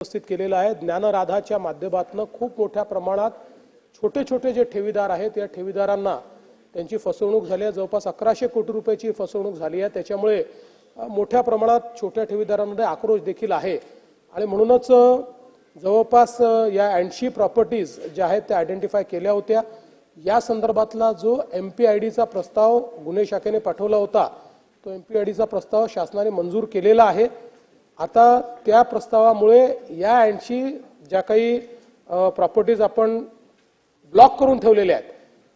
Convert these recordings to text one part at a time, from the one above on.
उपस्थित केलेला आहे। ज्ञानराधाच्या माध्यमातून खूप मोठ्या प्रमाणात छोटे छोटे जे ठेवीदार आहेत या ठेवीदारांना त्यांची फसवणूक झाली आहे। जवळपास 1100 कोटी रुपयाची फसवणूक झाली आहे। त्याच्यामुळे मोठ्या प्रमाणात छोट्या ठेवीदारांमध्ये आक्रोश देखील आहे आणि म्हणूनच जवळपास या 80 प्रॉपर्टीज ज्या आहेत त्या आयडेंटिफाय केल्या होत्या। या संदर्भातला जो एमपीआयडीचा प्रस्ताव गुन्हे शाखेने पाठवला होता तो एमपीआयडीचा प्रस्ताव शासनाने मंजूर केलेला आहे। आता त्या प्रस्तावामुळे या 80 ज्या काही प्रॉपर्टीज आपण ब्लॉक करून ठेवलेल्या आहेत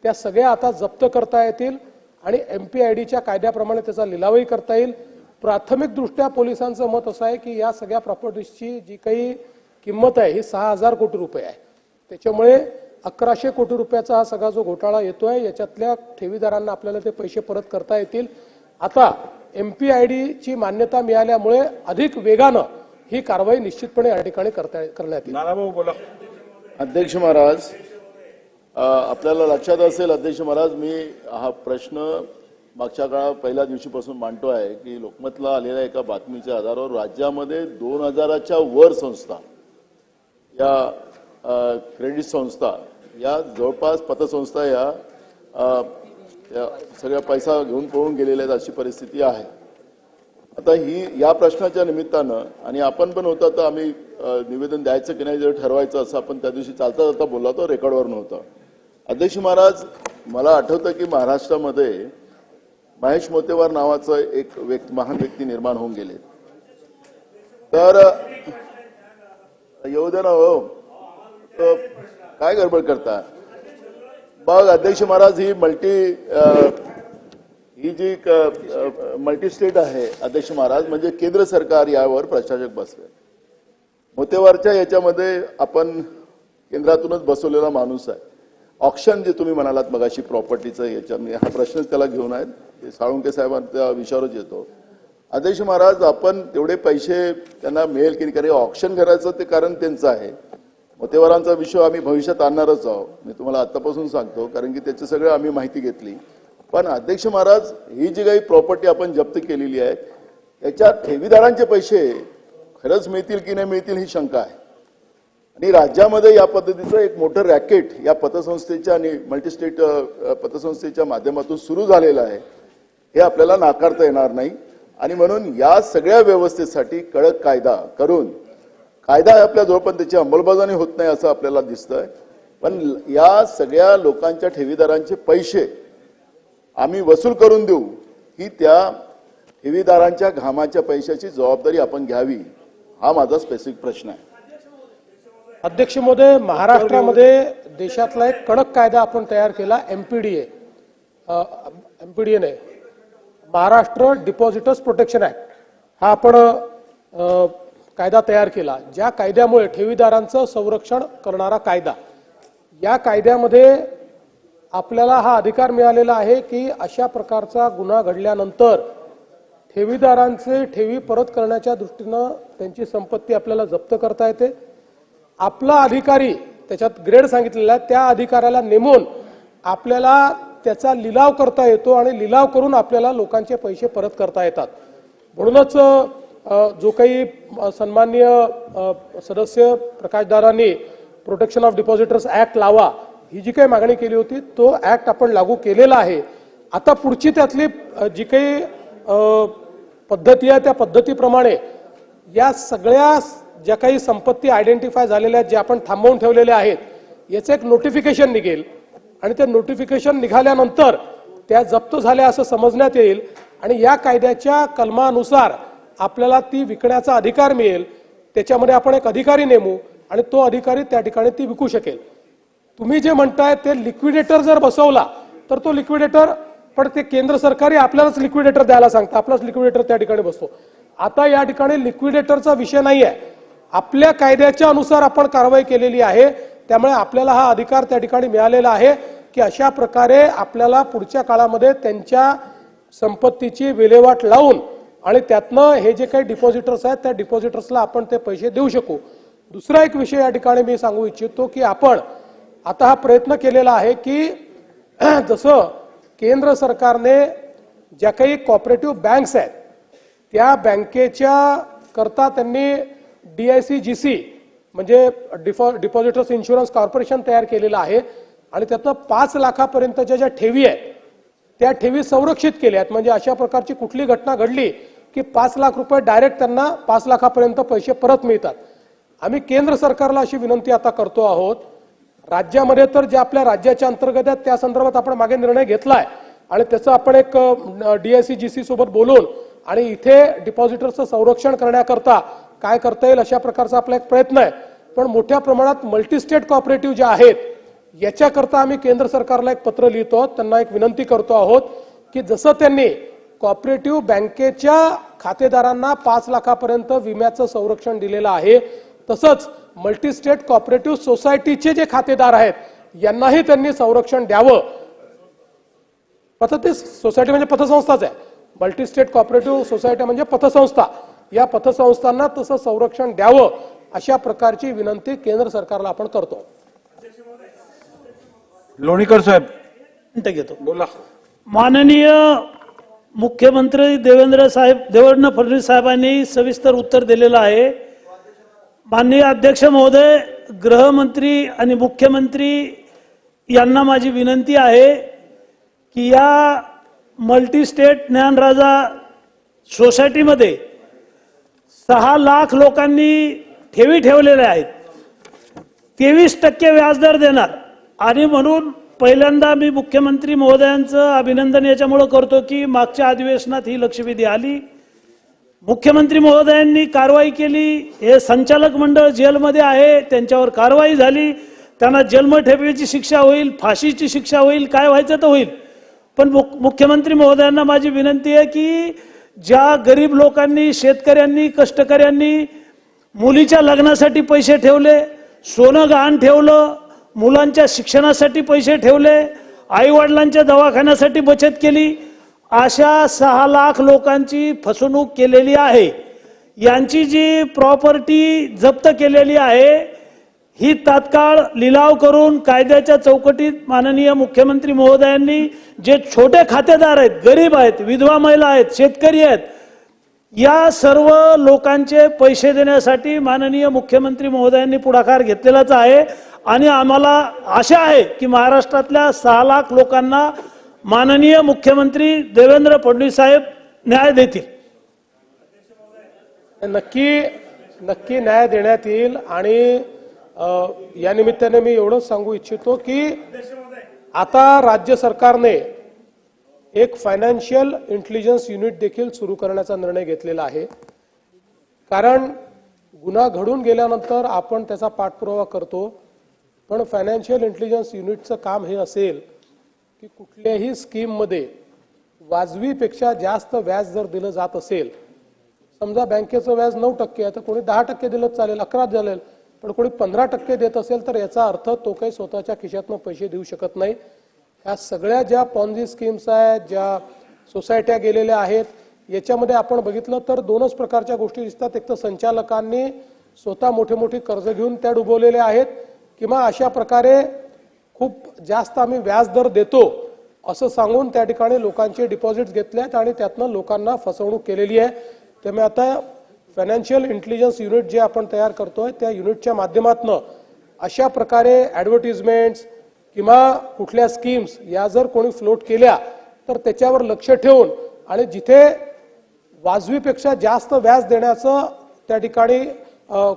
त्या सगळ्या आता जप्त करता येतील आणि एमपीआयडीच्या कायद्याप्रमाणे त्याचा लिलावही करता येईल। प्राथमिक दृष्ट्या पोलिसांचं मत असं आहे की या सगळ्या प्रॉपर्टीजची जी काही किंमत आहे ही 6000 कोटी रुपये आहे। त्याच्यामुळे 1100 कोटी रुपयाचा हा सगळा जो घोटाळा येतोय याच्यातल्या ठेवीदारांना आपल्याला ते पैसे परत करता येतील। आता एमपीआयडीची मान्यता मिळाल्यामुळे अधिक वेगाने ही कारवाई निश्चितपणे या ठिकाणी करण्यात येईल। नानाभाऊ बोला। अध्यक्ष महाराज, आपल्याला लक्षात असेल अध्यक्ष महाराज, मी हा प्रश्न मागच्या काळात पहिल्या दिवशीपासून मांडतो आहे की लोकमतला आलेल्या एका बातमीच्या आधारावर राज्यामध्ये 2000च्या वर संस्था या क्रेडिट संस्था या जवळपास पतसंस्था या सगळ्या पैसा घेऊन पळून गेलेल्या आहेत अशी परिस्थिती आहे। आता ही या प्रश्नाच्या निमित्तानं आणि आपण पण होता तर आम्ही निवेदन द्यायचं की नाही जर ठरवायचं असं आपण त्या दिवशी चालता चालता बोलला तो रेकॉर्डवर नव्हता। अध्यक्ष महाराज, मला आठवतं की महाराष्ट्रामध्ये महेश मोतेवार नावाचं एक महान व्यक्ती निर्माण होऊन गेले। तर येऊ दे ना हो, काय गडबड करता बघ अध्यक्ष महाराज, ही जी मल्टी स्टेट आहे अध्यक्ष महाराज, म्हणजे केंद्र सरकार यावर प्रशासक बसले। मोतेवारच्या याच्यामध्ये आपण केंद्रातूनच बसवलेला माणूस आहे। ऑक्शन जे तुम्ही म्हणालात मगाशी प्रॉपर्टीचं याच्या हा प्रश्नच त्याला घेऊन आहेत, ते साळुंके साहेबांच्या विषयावरच येतो। अध्यक्ष महाराज, आपण तेवढे पैसे त्यांना मिळेल की नाही, ऑक्शन करायचं ते कारण त्यांचं आहे। मोतेवारांचा विषय आम्ही भविष्यात आणणारच आहोत, मी तुम्हाला आतापासून सांगतो, कारण की त्याचे सगळं आम्ही माहिती घेतली। पण अध्यक्ष महाराज, ही जी काही प्रॉपर्टी आपण जप्त केलेली आहे याच्या ठेवीदारांचे पैसे खरंच मिळतील की नाही मिळतील ही शंका आहे। आणि राज्यामध्ये या पद्धतीचं एक मोठं रॅकेट या पतसंस्थेच्या आणि मल्टीस्टेट पतसंस्थेच्या माध्यमातून सुरू झालेलं आहे, हे आपल्याला नाकारता येणार नाही। आणि म्हणून या सगळ्या व्यवस्थेसाठी कडक कायदा करून, कायदा आपल्या जवळ पण त्याची अंमलबजावणी होत नाही असं आपल्याला दिसतंय, पण या सगळ्या लोकांच्या ठेवीदारांचे पैसे आम्ही वसूल करून देऊ ही त्या ठेवीदारांच्या घामाच्या पैशाची जबाबदारी आपण घ्यावी, हा माझा स्पेसिफिक प्रश्न आहे। अध्यक्ष महोदय, महाराष्ट्रामध्ये देशातला एक कडक कायदा आपण तयार केला एमपीडीए ने, महाराष्ट्र डिपॉझिटर्स प्रोटेक्शन ऍक्ट, हा आपण कायदा तयार केला, ज्या कायद्यामुळे ठेवीदारांचं संरक्षण करणारा कायदा। या कायद्यामध्ये आपल्याला हा अधिकार मिळालेला आहे की अशा प्रकारचा गुन्हा घडल्यानंतर ठेवीदारांचे ठेवी परत करण्याच्या दृष्टीनं त्यांची संपत्ती आपल्याला जप्त करता येते। आपला अधिकारी, त्याच्यात ग्रेड सांगितलेला आहे, त्या अधिकाऱ्याला नेमून आपल्याला त्याचा लिलाव करता येतो आणि लिलाव करून आपल्याला लोकांचे पैसे परत करता येतात। म्हणूनच जो काही सन्माननीय सदस्य प्रकाशदारांनी प्रोटेक्शन ऑफ डिपॉझिटर्स ऍक्ट लावा ही जी काही मागणी केली होती तो ऍक्ट आपण लागू केलेला आहे। आता पुढची त्यातली जी काही पद्धती आहे त्या पद्धतीप्रमाणे या सगळ्या ज्या काही संपत्ती आयडेंटिफाय झालेल्या आहेत, जे आपण थांबवून ठेवलेल्या आहेत, याचं एक नोटिफिकेशन निघेल आणि ते नोटिफिकेशन निघाल्यानंतर त्या जप्त झाल्या असं समजण्यात येईल आणि या कायद्याच्या कलमानुसार आपल्याला ती विकण्याचा अधिकार मिळेल। त्याच्यामध्ये आपण एक अधिकारी नेमू आणि तो अधिकारी त्या ठिकाणी ती विकू शकेल। तुम्ही जे म्हणताय ते लिक्विडेटर जर बसवला तर तो लिक्विडेटर, पण ते केंद्र सरकारी आपल्यालाच लिक्विडेटर द्यायला सांगतं, आपलाच लिक्विडेटर त्या ठिकाणी बसतो। आता या ठिकाणी लिक्विडेटरचा विषय नाही आहे, आपल्या कायद्याच्या अनुसार आपण कारवाई केलेली आहे, त्यामुळे आपल्याला हा अधिकार त्या ठिकाणी मिळालेला आहे की अशा प्रकारे आपल्याला पुढच्या काळामध्ये त्यांच्या संपत्तीची विल्हेवाट लावून आणि त्यातनं हे जे काही डिपॉझिटर्स आहेत त्या डिपॉझिटर्सला आपण ते पैसे देऊ शकू। दुसरा एक विषय या ठिकाणी मी सांगू इच्छितो की आपण आता हा प्रयत्न केलेला आहे की जसं केंद्र सरकारने ज्या काही कोऑपरेटिव्ह बँक्स आहेत त्या बँकेच्या करता त्यांनी DICGC म्हणजे डिपॉझिटर्स इन्शुरन्स कॉर्पोरेशन तयार केलेलं आहे आणि त्यातनं 5 लाखापर्यंतच्या ज्या ठेवी आहेत त्या ठेवी संरक्षित केल्या आहेत. म्हणजे अशा प्रकारची कुठली घटना घडली की 5 लाख रुपये डायरेक्ट त्यांना 5 लाखापर्यंत पैसे परत मिळतात. आम्ही केंद्र सरकारला अशी विनंती आता करतो आहोत, राज्यामध्ये तर ज्या आपल्या राज्याच्या अंतर्गत आहेत त्या संदर्भात आपण मागे निर्णय घेतलाय आणि त्याचं आपण एक DIC-GC सोबत बोलून आणि इथे डिपॉझिटर्सचं संरक्षण करण्याकरता काय करता येईल अशा प्रकारचा आपला एक प्रयत्न आहे. पण मोठ्या प्रमाणात मल्टीस्टेट कॉपरेटिव्ह ज्या आहेत याच्याकरता आम्ही केंद्र सरकारला एक पत्र लिहितो आहोत, त्यांना एक विनंती करतो आहोत की जसं त्यांनी कॉपरेटिव्ह बँकेच्या खातेदारांना 5 लाखापर्यंत विम्याचं संरक्षण दिलेलं आहे तसंच मल्टीस्टेट कॉपरेटिव्ह सोसायटीचे जे खातेदार आहेत यांनाही त्यांनी संरक्षण द्यावं. ते सोसायटी म्हणजे पतसंस्थाच आहे, मल्टीस्टेट कॉपरेटिव्ह सोसायटी म्हणजे पतसंस्था, या पतसंस्थांना तसं संरक्षण द्यावं अशा प्रकारची विनंती केंद्र सरकारला आपण करतो. लोणीकर साहेब घेतो. बोला. माननीय मुख्यमंत्री देवेंद्र फडणवीस साहेबांनी सविस्तर उत्तर दिलेलं आहे. माननीय अध्यक्ष महोदय, गृहमंत्री आणि मुख्यमंत्री यांना माझी विनंती आहे की या मल्टीस्टेट ज्ञानराजा सोसायटीमध्ये 6 लाख लोकांनी ठेवी ठेवलेल्या आहेत. 23% व्याजदर देणार आणि म्हणून पहिल्यांदा मी मुख्यमंत्री महोदयांचं अभिनंदन याच्यामुळे करतो की मागच्या अधिवेशनात ही लक्षवेधी आली, मुख्यमंत्री महोदयांनी कारवाई केली, हे संचालक मंडळ जेलमध्ये आहे त्यांच्यावर कारवाई झाली, त्यांना जन्मठेपेची शिक्षा होईल, फाशीची शिक्षा होईल, काय व्हायचं तर होईल. पण मुख्यमंत्री महोदयांना माझी विनंती आहे की ज्या गरीब लोकांनी, शेतकऱ्यांनी, कष्टकऱ्यांनी मुलीच्या लग्नासाठी पैसे ठेवले, सोनं गहाण ठेवलं, मुलांच्या शिक्षणासाठी पैसे ठेवले, आई वडिलांच्या दवाखान्यासाठी बचत केली, अशा 6 लाख लोकांची फसवणूक केलेली आहे. यांची जी प्रॉपर्टी जप्त केलेली आहे ही तात्काळ लिलाव करून कायद्याच्या चौकटीत माननीय मुख्यमंत्री महोदयांनी जे छोटे खातेदार आहेत, गरीब आहेत, विधवा महिला आहेत, शेतकरी आहेत, या सर्व लोकांचे पैसे देण्यासाठी माननीय मुख्यमंत्री महोदयांनी पुढाकार घेतलेलाच आहे आणि आम्हाला आशा आहे की महाराष्ट्रातल्या 6 लाख लोकांना माननीय मुख्यमंत्री देवेंद्र फडणवीस साहेब न्याय देतील. नक्की न्याय देण्यात येईल. आणि या निमित्ताने मी एवढंच सांगू इच्छितो की आता राज्य सरकारने एक फायनान्शियल इंटेलिजन्स युनिट देखील सुरू करण्याचा निर्णय घेतलेला आहे. कारण गुन्हा घडून गेल्यानंतर आपण त्याचा पाठपुरावा करतो, पण फायनान्शियल इंटेलिजन्स युनिटचं काम हे असेल की कुठल्याही स्कीममध्ये वाजवीपेक्षा जास्त व्याज जर दिलं जात असेल, समजा बँकेचं व्याज 9% आहे तर कोणी 10% दिलं चालेल, 11 झालेल, पण कोणी 15% देत असेल तर याचा अर्थ तो काही स्वतःच्या खिशातनं पैसे देऊ शकत नाही. ह्या सगळ्या ज्या पॉन्झी स्कीम्स आहेत, ज्या सोसायट्या गेलेल्या आहेत, याच्यामध्ये आपण बघितलं तर 2च प्रकारच्या गोष्टी दिसतात. एक तर संचालकांनी स्वतः मोठी कर्ज घेऊन त्या डुबवलेल्या आहेत किंवा अशा प्रकारे खूप जास्त आम्ही व्याज दर देतो असं सांगून त्या ठिकाणी लोकांचे डिपॉझिट्स घेतल्यात आणि त्यातनं लोकांना फसवणूक केलेली आहे. त्यामुळे आता फायनान्शियल इंटेलिजन्स युनिट जे आपण तयार करतोय त्या युनिटच्या माध्यमातून अशा प्रकारे ॲडव्हर्टिजमेंट्स किंवा कुठल्या स्कीम्स या जर कोणी फ्लोट केल्या तर त्याच्यावर लक्ष ठेवून आणि जिथे वाजवीपेक्षा जास्त व्याज देण्याचं त्या ठिकाणी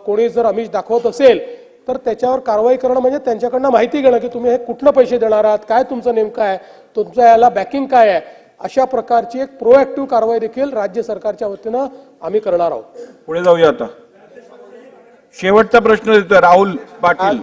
कोणी जर आमिष दाखवत असेल तर त्याच्यावर कारवाई करणं, म्हणजे त्यांच्याकडनं माहिती घेणं की तुम्ही हे कुठलं पैसे देणार आहात, काय तुमचं नेमकं आहे, तुमचं याला बॅकिंग काय आहे, अशा प्रकारची एक प्रोएक्टिव्ह कारवाई देखील राज्य सरकारच्या वतीनं आम्ही करणार आहोत. पुढे जाऊया आता. शेवटचा प्रश्न देतोय राहुल पाटील.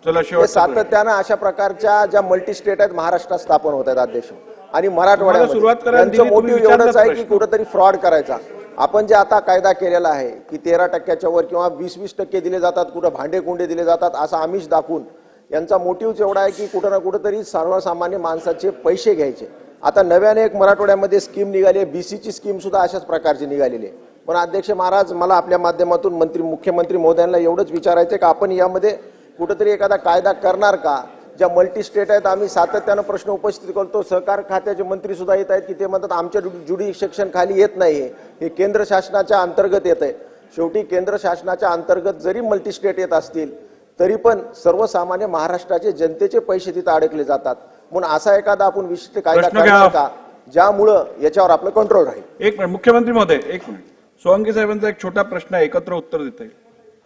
चला शेवटचा. सातत्यानं अशा प्रकारच्या ज्या मल्टी स्टेट आहेत महाराष्ट्रात स्थापन होत आहेत अध्यक्ष, आणि सुरुवात मराठवाड्यामध्ये करायला त्यांचं दिली, मोटिव्ह तुम्ही एवढंच विचारलाच आहे की प्रश्न. कुठेतरी फ्रॉड करायचा. आपण जे आता कायदा केलेला आहे की 13% वर किंवा 20% दिले जातात, कुठं भांडे कुंडे दिले जातात असं आमिष दाखवून यांचा मोटिव्ह एवढा आहे की कुठं ना कुठेतरी सर्वसामान्य माणसाचे पैसे घ्यायचे. आता नव्याने एक मराठवाड्यामध्ये स्कीम निघाली आहे, BCची स्कीम सुद्धा अशाच प्रकारची निघालेली आहे. पण अध्यक्ष महाराज, मला आपल्या माध्यमातून मुख्यमंत्री महोदयांना एवढंच विचारायचं की आपण यामध्ये कुठेतरी एखादा कायदा करणार का? ज्या मल्टी स्टेट आहेत, आम्ही सातत्यानं प्रश्न उपस्थित करतो, सहकार खात्याचे मंत्री सुद्धा येत आहेत की ते म्हणतात आमच्या ज्युडिशिक्शन खाली येत नाही, हे केंद्र शासनाच्या अंतर्गत येत आहे. शेवटी केंद्र शासनाच्या अंतर्गत जरी मल्टीस्टेट येत असतील तरी पण सर्वसामान्य महाराष्ट्राचे जनतेचे पैसे तिथे अडकले जातात. म्हणून असा एखादा आपण विशिष्ट कायदा प्रश्न घ्या. करणार का ज्यामुळं याच्यावर आपलं कंट्रोल राहील? एक मिनिट मुख्यमंत्री महोदय, एक मिनिट. सोळंकी साहेबांचा एक छोटा प्रश्न आहे, एकत्र उत्तर देता येईल.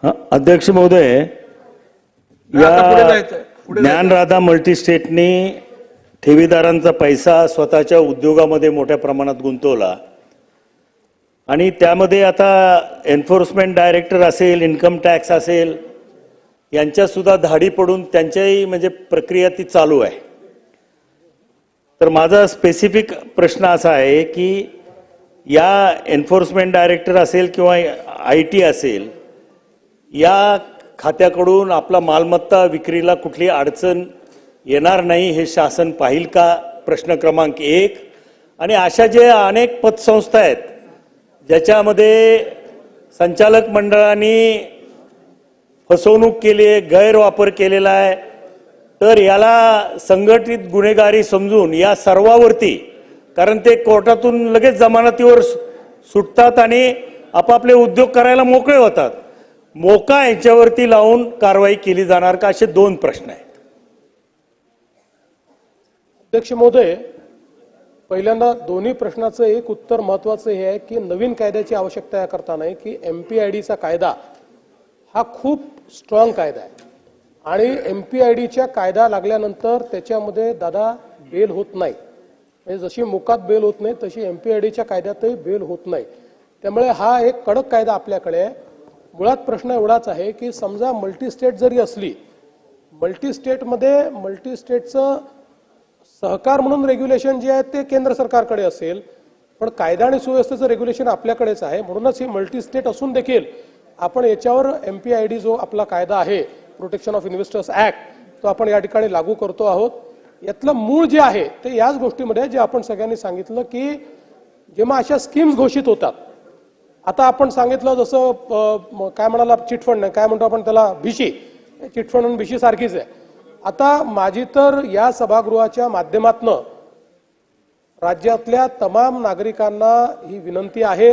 हा, अध्यक्ष महोदय, आता पुढे या जायचंय, पुढे ज्ञानराधा मल्टीस्टेटनी ठेवीदारांचा पैसा स्वतःच्या उद्योगामध्ये मोठ्या प्रमाणात गुंतवला आणि त्यामध्ये आता एन्फोर्समेंट डायरेक्टर असेल, इन्कम टॅक्स असेल, यांच्या सुद्धा धाडी पडून त्यांच्याही म्हणजे प्रक्रिया ती चालू आहे. तर माझा स्पेसिफिक प्रश्न असा आहे की या एन्फोर्समेंट डायरेक्टर असेल किंवा IT असेल, या खात्याकडून आपला मालमत्ता विक्रीला कुठली अडचण येणार नाही हे शासन पाहिल का? प्रश्न क्रमांक 1. आणि अशा जे अनेक पतसंस्था आहेत ज्याच्यामध्ये संचालक मंडळांनी फसवणूक केली आहे, गैरवापर केलेला आहे, तर याला संघटित गुन्हेगारी समजून या सर्वावरती, कारण ते कोर्टातून लगेच जमानतीवर सुटतात आणि आपापले उद्योग करायला मोकळे होतात, मोका यांच्यावरती लावून कारवाई केली जाणार का? असे 2 प्रश्न आहेत. अध्यक्ष महोदय, पहिल्यांदा दोन्ही प्रश्नाचं एक उत्तर महत्वाचं हे आहे की नवीन कायद्याची आवश्यकता याकरता नाही की MPIDचा कायदा हा खूप स्ट्रॉंग कायदा आहे आणि MPIDच्या कायदा लागल्यानंतर त्याच्यामध्ये दादा बेल होत नाही. म्हणजे जशी मोकात बेल होत नाही तशी MPIDच्या कायद्यातही बेल होत नाही. त्यामुळे हा एक कडक कायदा आपल्याकडे आहे. मुळात प्रश्न एवढाच आहे की समजा मल्टीस्टेट जरी असली, मल्टीस्टेटचं सहकार म्हणून रेग्युलेशन जे आहे ते केंद्र सरकारकडे असेल, पण कायदा आणि सुव्यवस्थेचं रेग्युलेशन आपल्याकडेच आहे. म्हणूनच ही मल्टीस्टेट असून देखील आपण याच्यावर MPID जो आपला कायदा आहे, प्रोटेक्शन ऑफ इन्व्हेस्टर्स ऍक्ट, तो आपण या ठिकाणी लागू करतो आहोत. यातलं मूळ जे आहे ते याच गोष्टीमध्ये जे आपण सगळ्यांनी सांगितलं की जेव्हा अशा स्कीम्स घोषित होतात, आता आपण सांगितलं जसं काय म्हणाला चिटफंड नाही, काय म्हणतो आपण त्याला, भिशी, चिटफंड आणि भिशी सारखीच आहे. आता माझी तर या सभागृहाच्या माध्यमातनं राज्यातल्या तमाम नागरिकांना ही विनंती आहे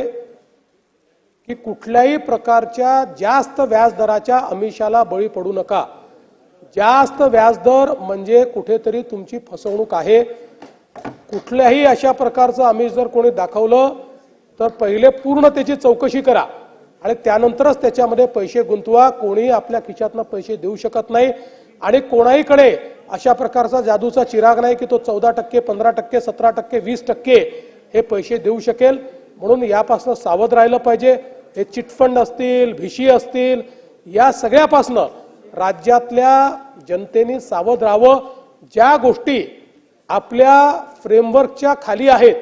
की कुठल्याही प्रकारच्या जास्त व्याजदराच्या आमिषाला बळी पडू नका. जास्त व्याजदर म्हणजे कुठेतरी तुमची फसवणूक आहे. कुठल्याही अशा प्रकारचं आमिष जर कोणी दाखवलं तर पहिले पूर्ण त्याची चौकशी करा आणि त्यानंतरच त्याच्यामध्ये पैसे गुंतवा. कोणी आपल्या खिशातनं पैसे देऊ शकत नाही आणि कोणाहीकडे अशा प्रकारचा जादूचा चिराग नाही की तो 14%, 15%, 17%, 20% हे पैसे देऊ शकेल. म्हणून यापासून सावध राहिलं पाहिजे. हे चिटफंड असतील, भिशी असतील, या सगळ्यापासून राज्यातल्या जनतेने सावध राहावं. ज्या गोष्टी आपल्या फ्रेमवर्कच्या खाली आहेत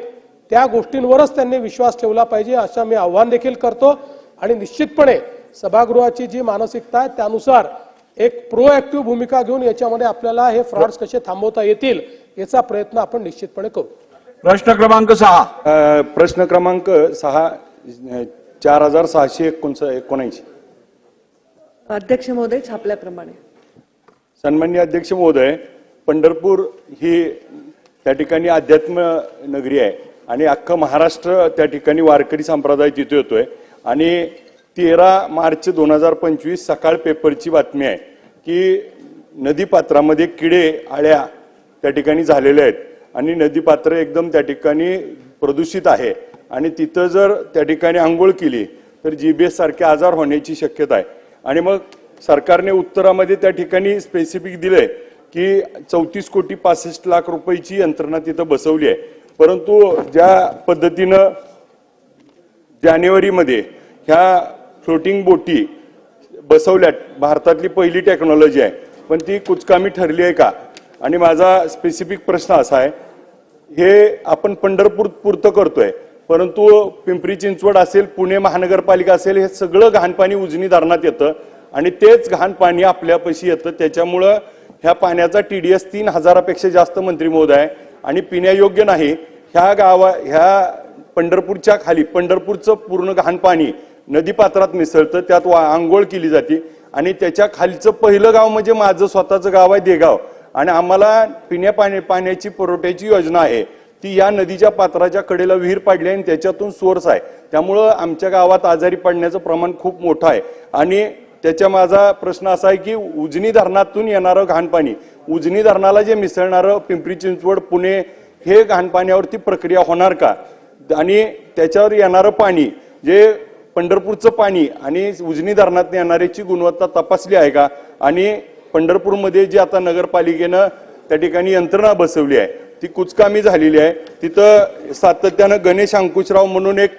त्या गोष्टींवरच त्यांनी विश्वास ठेवला पाहिजे, असं मी आव्हान देखील करतो. आणि निश्चितपणे सभागृहाची जी मानसिकता आहे त्यानुसार एक प्रोएक्टिव्ह भूमिका घेऊन याच्यामध्ये आपल्याला हे फ्रॉड्स कसे थांबवता येतील याचा प्रयत्न आपण निश्चितपणे करू. प्रश्न क्रमांक 6. प्रश्न क्रमांक 6, 4679. अध्यक्ष महोदय, छापल्याप्रमाणे. सन्माननीय अध्यक्ष महोदय, पंढरपूर ही त्या ठिकाणी अध्यात्म नगरी आहे आणि अख्खं महाराष्ट्र त्या ठिकाणी वारकरी संप्रदाय तिथे येतोय. आणि 13 मार्च 2025 सकाळ पेपरची बातमी आहे की नदीपात्रामध्ये किडे आळ्या त्या ठिकाणी झालेल्या आहेत आणि नदीपात्र एकदम त्या ठिकाणी प्रदूषित आहे आणि तिथं जर त्या ठिकाणी आंघोळ केली तर GBS सारखे आजार होण्याची शक्यता आहे. आणि मग सरकारने उत्तरामध्ये त्या ठिकाणी स्पेसिफिक दिलंय की 34,65,00,000 रुपयाची यंत्रणा तिथं बसवली आहे. परंतु ज्या पद्धतीनं जानेवारीमध्ये ह्या फ्लोटिंग बोटी बसवल्यात, भारतातली पहिली टेक्नॉलॉजी आहे, पण ती कुचकामी ठरली आहे का? आणि माझा स्पेसिफिक प्रश्न असा आहे, हे आपण पंढरपूर पुरतं करतोय, परंतु पिंपरी चिंचवड असेल, पुणे महानगरपालिका असेल, हे सगळं घाणपाणी उजनी धरणात येतं आणि तेच घाण पाणी आपल्यापाशी येतं. त्याच्यामुळं ह्या पाण्याचा TDS 3,000पेक्षा जास्त मंत्री महोदय आहे आणि पिण्यायोग्य नाही. ह्या पंढरपूरच्या खाली पंढरपूरचं पूर्ण घाण पाणी नदीपात्रात मिसळतं, त्यात आंघोळ केली जाते आणि त्याच्या खालचं पहिलं गाव म्हणजे माझं स्वतःचं गाव आहे देगाव आणि आम्हाला पाण्याची पुरवठ्याची योजना आहे ती या नदीच्या पात्राच्या कडेला विहीर पाडली आहे आणि त्याच्यातून सोर्स आहे. त्यामुळं आमच्या गावात आजारी पडण्याचं प्रमाण खूप मोठं आहे. आणि त्याच्या माझा प्रश्न असा आहे की उजनी धरणातून येणारं घाणपाणी, उजनी धरणाला जे मिसळणारं पिंपरी चिंचवड पुणे हे घाणपाण्यावरती प्रक्रिया होणार का? आणि त्याच्यावर येणारं पाणी जे पंढरपूरचं पाणी आणि उजनी धरणात येणाऱ्याची गुणवत्ता तपासली आहे का? आणि पंढरपूरमध्ये जी आता नगरपालिकेनं त्या ठिकाणी यंत्रणा बसवली आहे ती कुचकामी झालेली आहे. तिथं सातत्यानं गणेश अंकुशराव म्हणून एक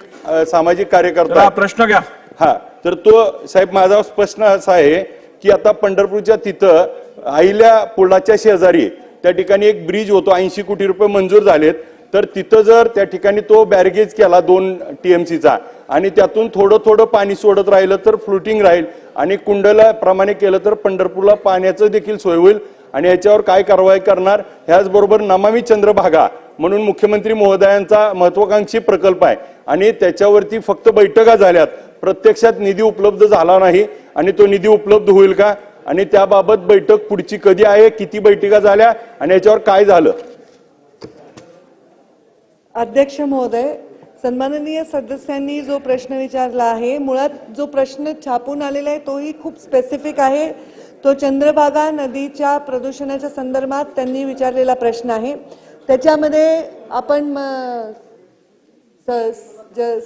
सामाजिक कार्यकर्ता हा प्रश्न घ्या. हा, तर तो साहेब माझा प्रश्न असा आहे की आता पंढरपूरच्या तिथं आईल्या पुलाच्या शेजारी त्या ठिकाणी एक ब्रिज होतो, 80 कोटी रुपये मंजूर झालेत. तर तिथं जर त्या ठिकाणी तो बॅरगेज केला 2 TMCचा आणि त्यातून थोडं थोडं पाणी सोडत राहिलं तर फ्लोटिंग राहील आणि कुंडला प्रमाणे केलं तर पंढरपूरला पाण्याचं देखील सोय होईल. आणि याच्यावर काय कारवाई करणार? ह्याचबरोबर नमामि चंद्रभागा म्हणून मुख्यमंत्री महोदयांचा महत्वाकांक्षी प्रकल्प आहे आणि त्याच्यावरती फक्त बैठका झाल्यात, प्रत्यक्षात निधी उपलब्ध झाला नाही. आणि तो निधी उपलब्ध होईल का? आणि त्याबाबत बैठक पुढची कधी आहे, किती बैठका झाल्या आणि याच्यावर काय झालं? अध्यक्ष महोदय, सन्माननीय सदस्यांनी जो प्रश्न विचारला आहे, मुळात जो प्रश्न छापून आलेला आहे तोही खूप स्पेसिफिक आहे. तो चंद्रभागा नदीच्या प्रदूषणाच्या संदर्भात त्यांनी विचारलेला प्रश्न आहे. त्याच्यामध्ये आपण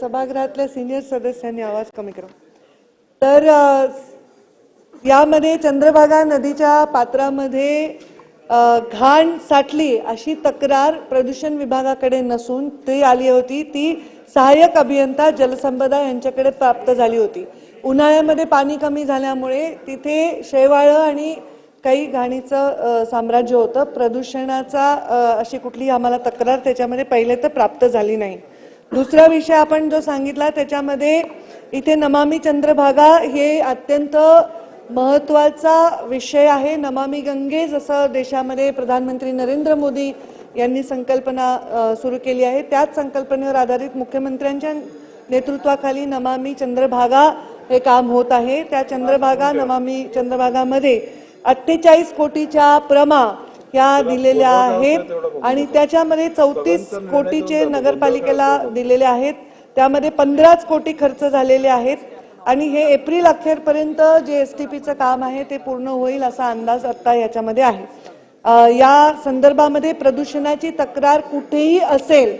सभागृहातल्या सिनियर सदस्यांनी आवाज कमी करा. तर यामध्ये चंद्रभागा नदीच्या पात्रामध्ये घाण साठली अशी तक्रार प्रदूषण विभागाकडे नसून ती आली होती, ती सहाय्यक अभियंता जलसंपदा यांच्याकडे प्राप्त झाली होती. उन्हाळ्यामध्ये पाणी कमी झाल्यामुळे तिथे शेवाळं आणि काही घाणीचं साम्राज्य होतं. प्रदूषणाचा अशी कुठलीही आम्हाला तक्रार त्याच्यामध्ये पहिले तर प्राप्त झाली नाही. दुसरा विषय आपण जो सांगितला त्याच्यामध्ये इथे नमामि चंद्रभागा हे अत्यंत महत्त्वाचा विषय आहे. नमामि गंगे जसं देशामध्ये प्रधानमंत्री नरेंद्र मोदी यांनी संकल्पना सुरू केली आहे, त्याच संकल्पनेवर आधारित मुख्यमंत्र्यांच्या नेतृत्वाखाली नमामि चंद्रभागा हे काम होत आहे. त्या नमामि चंद्रभागामध्ये 48 कोटीच्या प्रमा या दिलेल्या आहेत आणि त्याच्यामध्ये 34 कोटीचे नगरपालिकेला दिलेले आहेत. त्यामध्ये 15 कोटी खर्च झालेले आहेत आणि हे एप्रिल अखेरपर्यंत जे STPचं काम आहे ते पूर्ण होईल असा अंदाज आता याच्यामध्ये आहे. या संदर्भामध्ये प्रदूषणाची तक्रार कुठेही असेल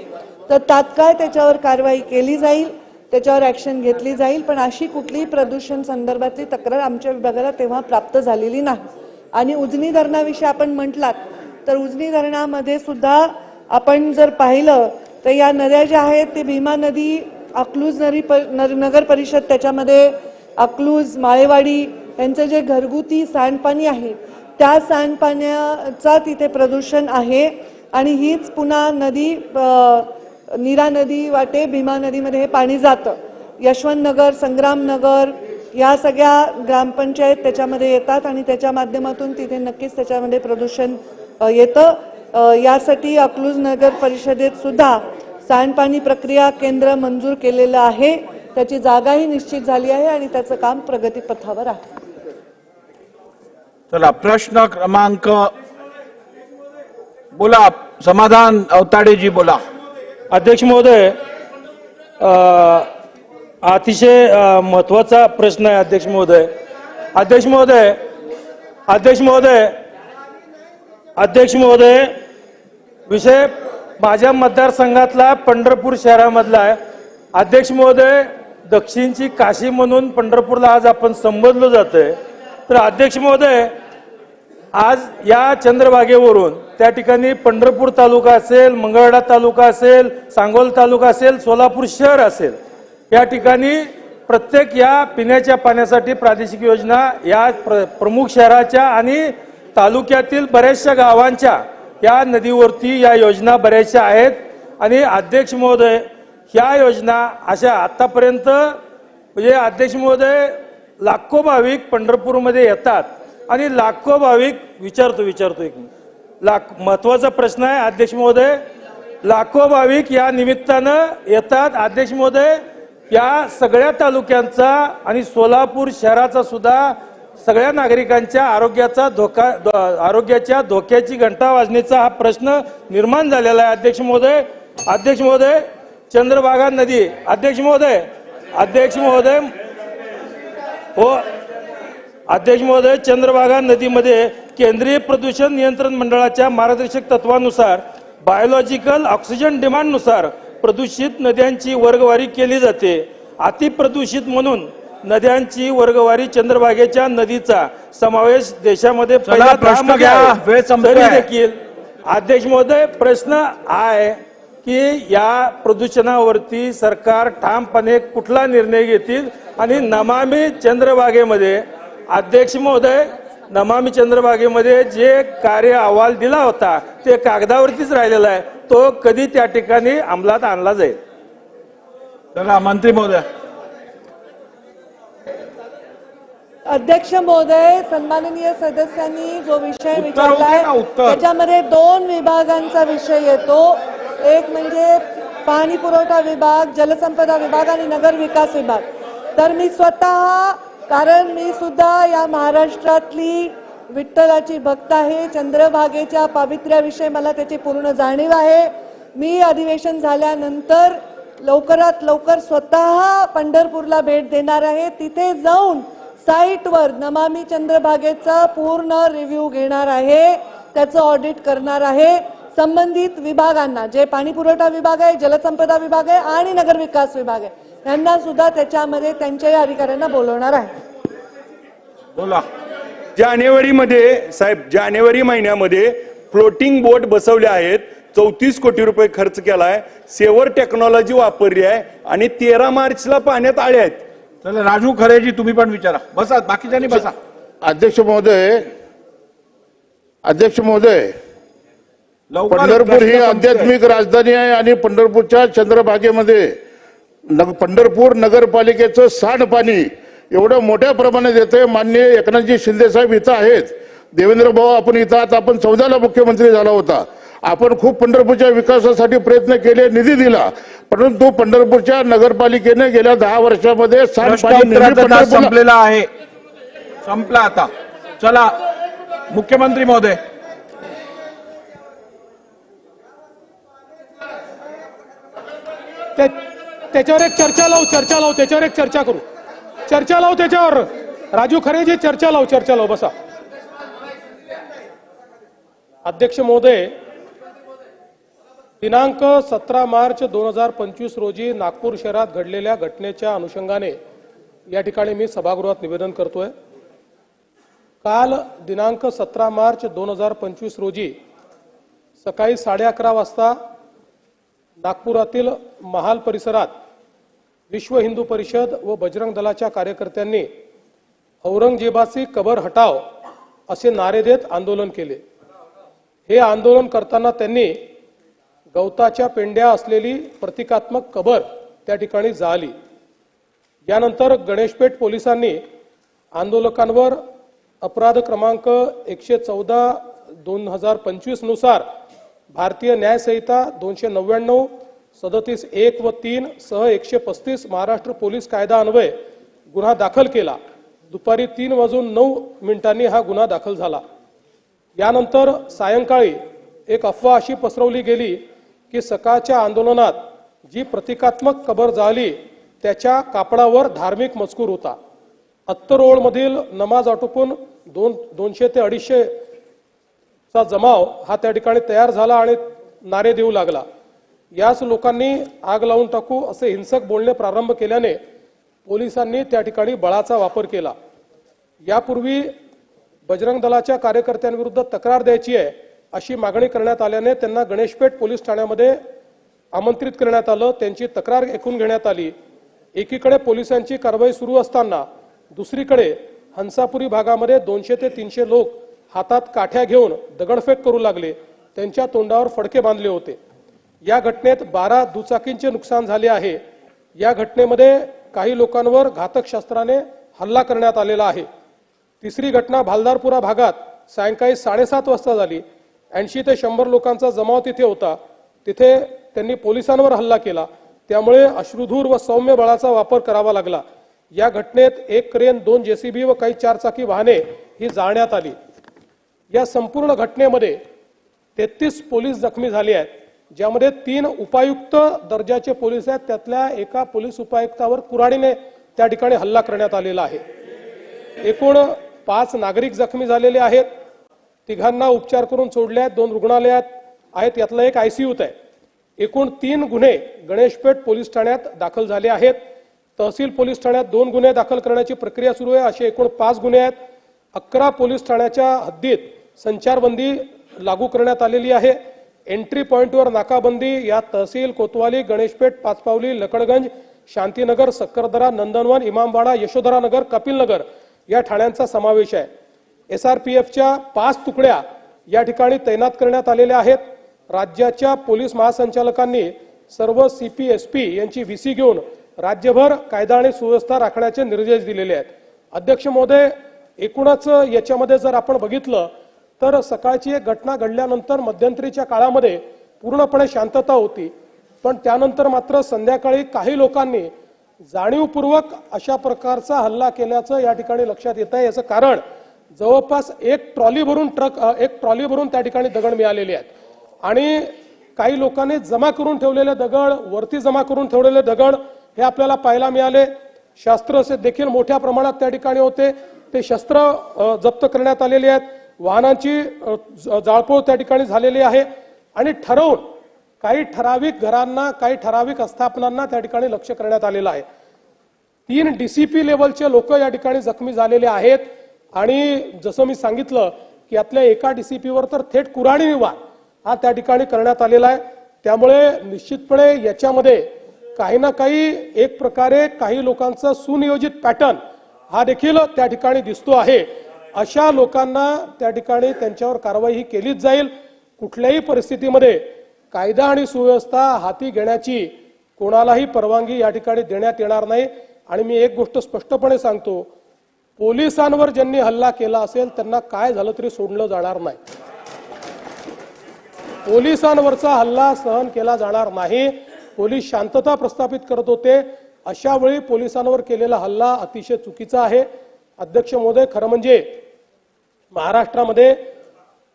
तर तात्काळ त्याच्यावर कारवाई केली जाईल, त्याच्यावर ॲक्शन घेतली जाईल. पण अशी कुठलीही प्रदूषण संदर्भातली तक्रार आमच्या विभागाला तेव्हा प्राप्त झालेली नाही. आणि उजनी धरणाविषयी आपण म्हटलात तर उजनी धरणामध्ये सुद्धा आपण जर पाहिलं तर या नद्या ज्या आहेत ते भीमा नदी, अकलूज नगर परिषद, त्याच्यामध्ये अकलूज, माळेवाडी यांचं जे घरगुती सांडपाणी आहे त्या सांडपाण्याचा तिथे प्रदूषण आहे. आणि हीच पुन्हा नदी नीरा नदी वाटे भीमा नदीमध्ये हे पाणी जातं. यशवंतनगर, संग्रामनगर या सगळ्या ग्रामपंचायत त्याच्यामध्ये येतात आणि त्याच्या माध्यमातून तिथे नक्कीच त्याच्यामध्ये प्रदूषण येतं. यासाठी अकलूज नगर परिषदेत सुद्धा सांडपाणी प्रक्रिया केंद्र मंजूर केलेलं आहे, त्याची जागाही निश्चित झाली आहे आणि त्याचं काम प्रगतीपथावर आहे. चला प्रश्न क्रमांक बोला. समाधान अवताडेजी बोला. अध्यक्ष महोदय, अतिशय महत्वाचा प्रश्न आहे. अध्यक्ष महोदय, विषय माझ्या मतदारसंघातला पंढरपूर शहरामधला आहे. अध्यक्ष महोदय, दक्षिणची काशी म्हणून पंढरपूरला आज आपण संबोधलं जातंय. तर अध्यक्ष महोदय, आज या चंद्रभागेवरून त्या ठिकाणी पंढरपूर तालुका असेल, मंगळवेढा तालुका असेल, सांगोल तालुका असेल, सोलापूर शहर असेल, या ठिकाणी प्रत्येक या पिण्याच्या पाण्यासाठी प्रादेशिक योजना या प्रमुख शहराच्या आणि तालुक्यातील बऱ्याचशा गावांच्या या नदीवरती या योजना बऱ्याचशा आहेत. आणि अध्यक्ष महोदय, ह्या योजना अशा आतापर्यंत म्हणजे अध्यक्ष महोदय लाखो भाविक पंढरपूरमध्ये येतात आणि लाखो भाविक विचारतो एक महत्वाचा प्रश्न आहे. अध्यक्ष महोदय, लाखो भाविक या निमित्तानं येतात. अध्यक्ष महोदय, या सगळ्या तालुक्यांचा आणि सोलापूर शहराचा सुद्धा सगळ्या नागरिकांच्या आरोग्याच्या धोक्याची घंटा वाजण्याचा हा प्रश्न निर्माण झालेला आहे. अध्यक्ष महोदय चंद्रभागा नदी अध्यक्ष महोदय चंद्रभागा नदीमध्ये केंद्रीय प्रदूषण नियंत्रण मंडळाच्या मार्गदर्शक तत्वानुसार बायोलॉजिकल ऑक्सिजन डिमांडनुसार प्रदूषित नद्यांची वर्गवारी केली जाते. अतिप्रदूषित म्हणून नद्यांची वर्गवारी चंद्रभागेच्या नदीचा समावेश देशामध्ये पहिल्या प्रश्न 10 मध्ये घ्या. आहे. वेळ संपतोय. तरी देखील अध्यक्ष महोदय प्रश्न आहे की या प्रदूषणावरती सरकार ठामपणे कुठला निर्णय घेतील आणि नमामि चंद्रभागेमध्ये अध्यक्ष महोदय नमामि चंद्रभागेमध्ये जे कार्य अहवाल दिला होता ते कागदावरतीच राहिलेला आहे. तो कधी त्या ठिकाणी अंमलात आणला जाईल. चला मंत्री महोदय. अध्यक्ष महोदय, सन्माननीय सदस्यांनी जो विषय उत्तर विचारलाय होते ना, उत्तर. त्याच्यामध्ये 2 विभागांचा विषय येतो. एक म्हणजे पाणी पुरवठा विभाग, जलसंपदा विभाग आणि नगर विकास विभाग. तर मी स्वतः, कारण मी सुद्धा या महाराष्ट्रातली विठ्ठलाची भक्त आहे, चंद्रभागेच्या पावित्र्याविषयी मला त्याची पूर्ण जाणीव आहे. मी अधिवेशन झाल्यानंतर लवकरात लवकर स्वतः पंढरपूरला भेट देणार आहे. तिथे जाऊन साईटवर नमामि चंद्रभागेचा पूर्ण रिव्ह्यू घेणार आहे, त्याचं ऑडिट करणार आहे. संबंधित विभागांना, जे पाणी पुरवठा विभाग आहे, जलसंपदा विभाग आहे आणि नगर विकास विभाग आहे, यांना सुद्धा त्याच्यामध्ये त्यांच्या अधिकाऱ्यांना बोलवणार आहे. बोला. जानेवारी महिन्यामध्ये फ्लोटिंग बोट बसवले आहेत. 34 कोटी रुपये खर्च केलाय. सेवर टेक्नॉलॉजी वापरली आहे आणि 13 मार्चला पाण्यात आले आहेत. चला राजू खरेजी तुम्ही पण विचारा. बसा, बाकीच्यांनी बसा. अध्यक्ष महोदय लवकर पंढरपूर ही प्रश्न आध्यात्मिक राजधानी आहे आणि पंढरपूरच्या चंद्रभागेमध्ये पंढरपूर नगरपालिकेचं सांडपाणी एवढं मोठ्या प्रमाणात येते. माननीय एकनाथजी शिंदे साहेब इथं आहेत. देवेंद्र भाऊ आपण इथं आहात. आपण 14ला मुख्यमंत्री झाला होता. आपण खूप पंढरपूरच्या विकासासाठी प्रयत्न केले, निधी दिला, परंतु पंढरपूरच्या नगरपालिकेने गेल्या 10 वर्षामध्ये सांडपाणी नेहमी प्रश्नोत्तराचा तास पंढरपूरला संपलेला आहे. संपला आता. चला मुख्यमंत्री महोदय. त्याच्यावर एक चर्चा लावू त्याच्यावर एक चर्चा करू. त्याच्यावर राजू खरेजी चर्चा लावू. बसा. अध्यक्ष महोदय, दिनांक 17 मार्च 2025 रोजी नागपूर शहरात घडलेल्या घटनेच्या अनुषंगाने या ठिकाणी मी सभागृहात निवेदन करतोय. काल दिनांक 17 मार्च 2025 रोजी सकाळी 11:30 वाजता नागपुरातील महाल परिसरात विश्व हिंदू परिषद व बजरंग दलाच्या कार्यकर्त्यांनी औरंगजेबाची कबर हटाव असे नारे देत आंदोलन केले. हे आंदोलन करताना त्यांनी गवताच्या पेंड्या असलेली प्रतिकात्मक कबर त्या ठिकाणी जाळली. यानंतर गणेशपेठ पोलिसांनी आंदोलकांवर अपराध क्रमांक 114/2025 नुसार भारतीय न्याय संहिता 299, 37(1) व 3 सह 135 महाराष्ट्र पोलीस कायदा अन्वये गुन्हा दाखल केला. दुपारी 3:09 हा गुन्हा दाखल झाला. यानंतर सायंकाळी एक अफवा अशी पसरवली गेली की सकाळच्या आंदोलनात जी प्रतिकात्मक कबर जाळली त्याच्या कापडावर धार्मिक मजकूर होता. अत्तरोळमधील नमाज आटोपून 200 ते 250 चा जमाव हा त्या ठिकाणी तयार झाला आणि नारे देऊ लागला. याच लोकांनी आग लावून टाकू असे हिंसक बोलणे प्रारंभ केल्याने पोलिसांनी त्या ठिकाणी बळाचा वापर केला. यापूर्वी बजरंग दलाच्या कार्यकर्त्यांविरुद्ध तक्रार द्यायची आहे अशी मागणी करण्यात आल्याने त्यांना गणेशपेठ पोलीस ठाण्यामध्ये आमंत्रित करण्यात आलं. त्यांची तक्रार ऐकून घेण्यात आली. एकीकडे पोलिसांची कारवाई सुरू असताना दुसरीकडे हंसापुरी भागामध्ये 200 ते 300 लोक हातात काठ्या घेऊन दगडफेक करू लागले. त्यांच्या तोंडावर फडके बांधले होते. या घटनेत 12 दुचाकींचे नुकसान झाले आहे. या घटनेमध्ये काही लोकांवर घातक शस्त्राने हल्ला करण्यात आलेला आहे. तिसरी घटना भालदारपुरा भागात सायंकाळी 7:30 वाजता झाली. 80 ते 100 लोकांचा जमाव तिथे होता. तिथे त्यांनी पोलिसांवर हल्ला केला. त्यामुळे अश्रुधूर व सौम्य बळाचा वापर करावा लागला. या घटनेत एक क्रेन, 2 जेसीबी व काही 4 चाकी वाहने ही जाळण्यात आली. या संपूर्ण घटनेमध्ये 33 पोलीस जखमी झाले आहेत, ज्यामध्ये 3 उपायुक्त दर्जाचे पोलीस आहेत. त्यातल्या एका पोलीस उपायुक्तावर कुऱ्हाडीने त्या ठिकाणी हल्ला करण्यात आलेला आहे. एकूण 5 नागरिक जखमी झालेले आहेत. 3घांना उपचार करून सोडले आहेत. 2 रुग्णालयात आहेत, यातला एक आयसीयूत आहे. एकूण 3 गुन्हे गणेशपेठ पोलीस ठाण्यात दाखल झाले आहेत. तहसील पोलीस ठाण्यात 2 गुन्हे दाखल करण्याची प्रक्रिया सुरू आहे. असे एकूण 5 गुन्हे आहेत. 11 पोलीस ठाण्याच्या हद्दीत संचारबंदी लागू करण्यात आलेली आहे. एंट्री पॉइंटवर नाकाबंदी यात तहसील, कोतवाली, गणेशपेठ, पाचपावली, लकडगंज, शांतीनगर, सक्करदरा, नंदनवन, इमामवाडा, यशोधरानगर, कपिलनगर या ठाण्यांचा समावेश आहे. SRPFच्या 5 तुकड्या या ठिकाणी तैनात करण्यात आलेल्या आहेत. राज्याच्या पोलीस महासंचालकांनी सर्व CP, SP यांची VC घेऊन राज्यभर कायदा आणि सुव्यवस्था राखण्याचे निर्देश दिलेले आहेत. अध्यक्ष महोदय, एकूणच याच्यामध्ये जर आपण बघितलं तर सकाळची एक घटना घडल्यानंतर मध्यंतरीच्या काळामध्ये पूर्णपणे शांतता होती, पण त्यानंतर मात्र संध्याकाळी काही लोकांनी जाणीवपूर्वक अशा प्रकारचा हल्ला केल्याचं या ठिकाणी लक्षात येत आहे. याचं कारण जवळपास एक ट्रॉली भरून त्या ठिकाणी दगड मिळालेले आहेत आणि काही लोकांनी जमा करून ठेवलेले दगड, वरती जमा करून ठेवलेले दगड हे आपल्याला पाहायला मिळाले. शस्त्र देखील मोठ्या प्रमाणात त्या ठिकाणी होते. ते शस्त्र जप्त करण्यात आलेले आहेत. वाहनांची जाळपोळ त्या ठिकाणी झालेली आहे आणि ठरवून काही ठराविक घरांना, काही ठराविक आस्थापनांना त्या ठिकाणी लक्ष करण्यात आलेलं आहे. 3 DCP लेवलचे लोक या ठिकाणी जखमी झालेले आहेत आणि जसं मी सांगितलं की यातल्या एका DCPवर तर थेट कुऱ्हाडी वार हा त्या ठिकाणी करण्यात आलेला आहे. त्यामुळे निश्चितपणे याच्यामध्ये काही ना काही एक प्रकारे काही लोकांचा सुनियोजित पॅटर्न हा देखील त्या ठिकाणी दिसतो आहे. अशा लोकांना त्या ठिकाणी त्यांच्यावर कारवाई ही केलीच जाईल. कुठल्याही परिस्थितीमध्ये कायदा आणि सुव्यवस्था हाती घेण्याची कोणालाही परवानगी या ठिकाणी देण्यात येणार नाही. आणि मी एक गोष्ट स्पष्टपणे सांगतो, पोलिसांवर ज्यांनी हल्ला केला असेल त्यांना काय झालं तरी सोडलं जाणार नाही. पोलिसांवरचा हल्ला सहन केला जाणार नाही. पोलीस शांतता प्रस्थापित करत होते, अशा वेळी पोलिसांवर केलेला हल्ला अतिशय चुकीचा आहे. अध्यक्ष महोदय, खरं म्हणजे महाराष्ट्रामध्ये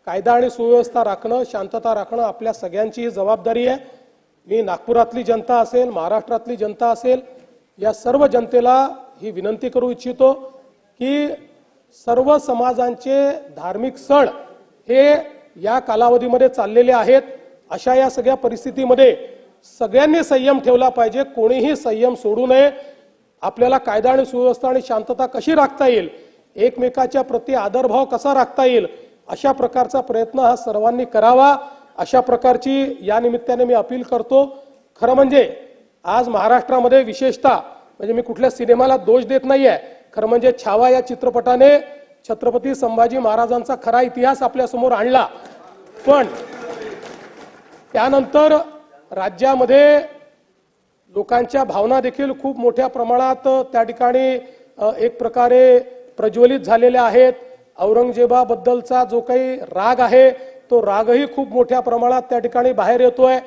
कायदा आणि सुव्यवस्था राखणं, शांतता राखणं आपल्या सगळ्यांची जबाबदारी आहे. मी नागपुरातली जनता असेल, महाराष्ट्रातली जनता असेल, या सर्व जनतेला ही विनंती करू इच्छितो की सर्व समाजांचे धार्मिक सण हे या कालावधीमध्ये चाललेले आहेत. अशा या सगळ्या परिस्थितीमध्ये सगळ्यांनी संयम ठेवला पाहिजे. कोणीही संयम सोडू नये. आपल्याला कायदा आणि सुव्यवस्था आणि शांतता कशी राखता येईल, एकमेकाच्या प्रति आदरभाव कसा राखता येईल, अशा प्रकारचा प्रयत्न हा सर्वांनी करावा, अशा प्रकारची या निमित्ताने मी अपील करतो. खरं म्हणजे आज महाराष्ट्रामध्ये विशेषतः, म्हणजे मी कुठल्या सिनेमाला दोष देत नाहीये, खरं म्हणजे छावा या चित्रपटाने छत्रपती संभाजी महाराजांचा खरा इतिहास आपल्या समोर आणला. पण त्यानंतर राज्यामध्ये लोकांच्या भावना देखील खूप मोठ्या प्रमाणात त्या ठिकाणी एक प्रकारे प्रज्वलित झालेल्या आहेत. औरंगजेबाबद्दलचा जो काही राग आहे तो रागही खूप मोठ्या प्रमाणात त्या ठिकाणी बाहेर येतोय.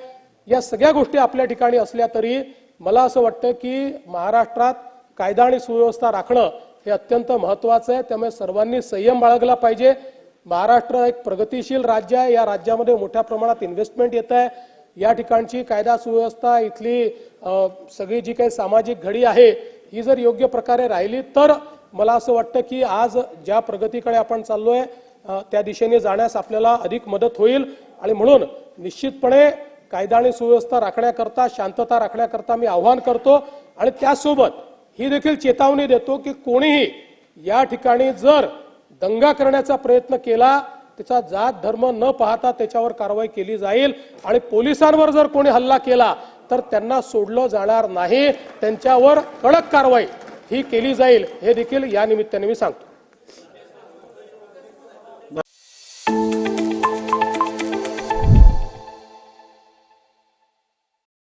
या सगळ्या गोष्टी आपल्या ठिकाणी असल्या तरी मला असं वाटतं की महाराष्ट्रात कायदा आणि सुव्यवस्था राखणं हे अत्यंत महत्त्वाचं आहे. त्यामुळे सर्वांनी संयम बाळगला पाहिजे. महाराष्ट्र एक प्रगतिशील राज्य आहे. या राज्यामध्ये मोठ्या प्रमाणात इन्व्हेस्टमेंट येत आहे. या ठिकाणची कायदा सुव्यवस्था, इथली सगळी जी काही सामाजिक घडी आहे ही जर योग्य प्रकारे राहिली तर मला असं वाटतं की आज ज्या प्रगतीकडे आपण चाललोय त्या दिशेने जाण्यास आपल्याला अधिक मदत होईल. आणि म्हणून निश्चितपणे कायदा आणि सुव्यवस्था राखण्याकरता, शांतता राखण्याकरता मी आव्हान करतो. आणि त्यासोबत ही देखील चेतावणी देतो की कोणीही या ठिकाणी जर दंगा करण्याचा प्रयत्न केला, त्याचा जात धर्म न पाहता त्याच्यावर कारवाई केली जाईल. आणि पोलिसांवर जर कोणी हल्ला केला तर त्यांना सोडलं जाणार नाही. त्यांच्यावर कडक कारवाई ही केली जाईल, हे देखील या निमित्ताने मी सांगतो.